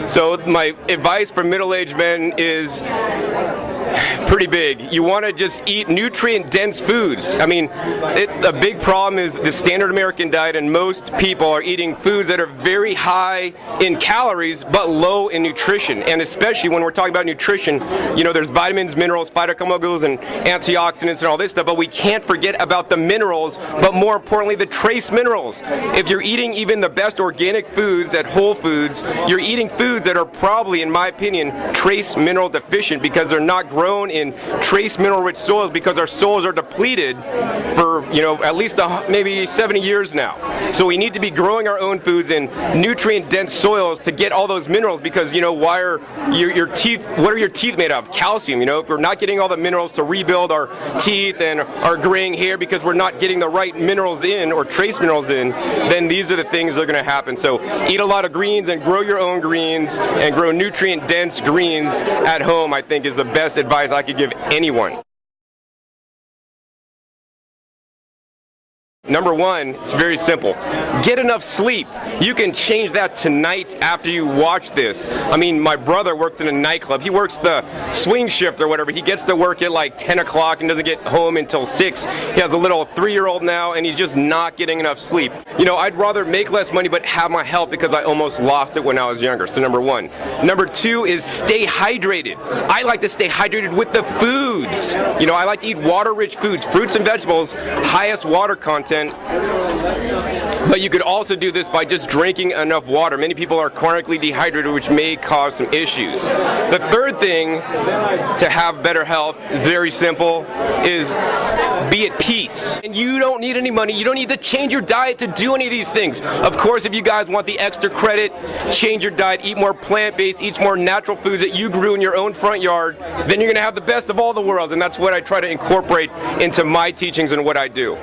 So my advice for middle-aged men is pretty big. You want to just eat nutrient-dense foods. I mean, a big problem is the standard American diet, and most people are eating foods that are very high in calories but low in nutrition. And especially when we're talking about nutrition, you know, there's vitamins, minerals, phytochemicals, and antioxidants and all this stuff, but we can't forget about the minerals, but more importantly, the trace minerals. If you're eating even the best organic foods at Whole Foods, you're eating foods that are probably, in my opinion, trace mineral deficient because they're not grown in trace mineral-rich soils, because our soils are depleted for, you know, at least maybe 70 years now. So we need to be growing our own foods in nutrient-dense soils to get all those minerals, because, you know, why are your teeth, what are your teeth made of? Calcium. You know, if we're not getting all the minerals to rebuild our teeth and our graying hair because we're not getting the right minerals in, or trace minerals in, then these are the things that are going to happen. So eat a lot of greens and grow your own greens and grow nutrient-dense greens at home, I think, is the best advice I could give anyone. Number one, it's very simple. Get enough sleep. You can change that tonight after you watch this. I mean, my brother works in a nightclub. He works the swing shift or whatever. He gets to work at like 10 o'clock and doesn't get home until 6. He has a little 3-year-old now, and he's just not getting enough sleep. You know, I'd rather make less money but have my health, because I almost lost it when I was younger. So number one. Number two is stay hydrated. I like to stay hydrated with the foods. You know, I like to eat water-rich foods, fruits and vegetables, highest water content. But you could also do this by just drinking enough water. Many people are chronically dehydrated, which may cause some issues. The third thing to have better health is very simple, is be at peace. And you don't need any money. You don't need to change your diet to do any of these things. Of course, if you guys want the extra credit, change your diet, eat more plant-based, eat more natural foods that you grew in your own front yard, then you're going to have the best of all the worlds. And that's what I try to incorporate into my teachings and what I do.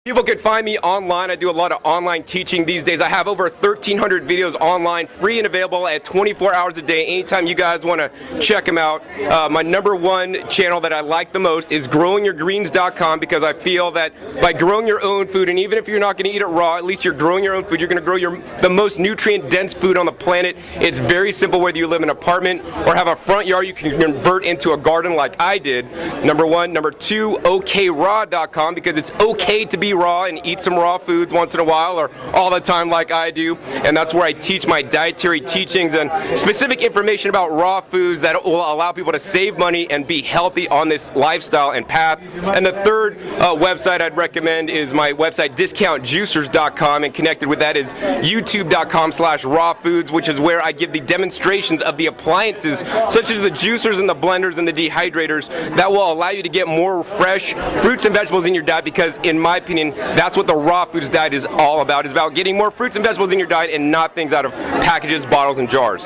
People can find me online. I do a lot of online teaching these days. I have over 1,300 videos online, free and available at 24 hours a day. Anytime you guys want to check them out. My number one channel that I like the most is growingyourgreens.com, because I feel that by growing your own food, and even if you're not going to eat it raw, at least you're growing your own food, you're going to grow the most nutrient-dense food on the planet. It's very simple, whether you live in an apartment or have a front yard you can convert into a garden like I did. Number one. Number two, OKRaw.com, because it's okay to be raw and eat some raw foods once in a while, or all the time like I do. And that's where I teach my dietary teachings and specific information about raw foods that will allow people to save money and be healthy on this lifestyle and path. And the third website I'd recommend is my website, discountjuicers.com, and connected with that is youtube.com/rawfoods, which is where I give the demonstrations of the appliances, such as the juicers and the blenders and the dehydrators, that will allow you to get more fresh fruits and vegetables in your diet, because in my opinion, that's what the raw foods diet is all about. It's about getting more fruits and vegetables in your diet and not things out of packages, bottles, and jars.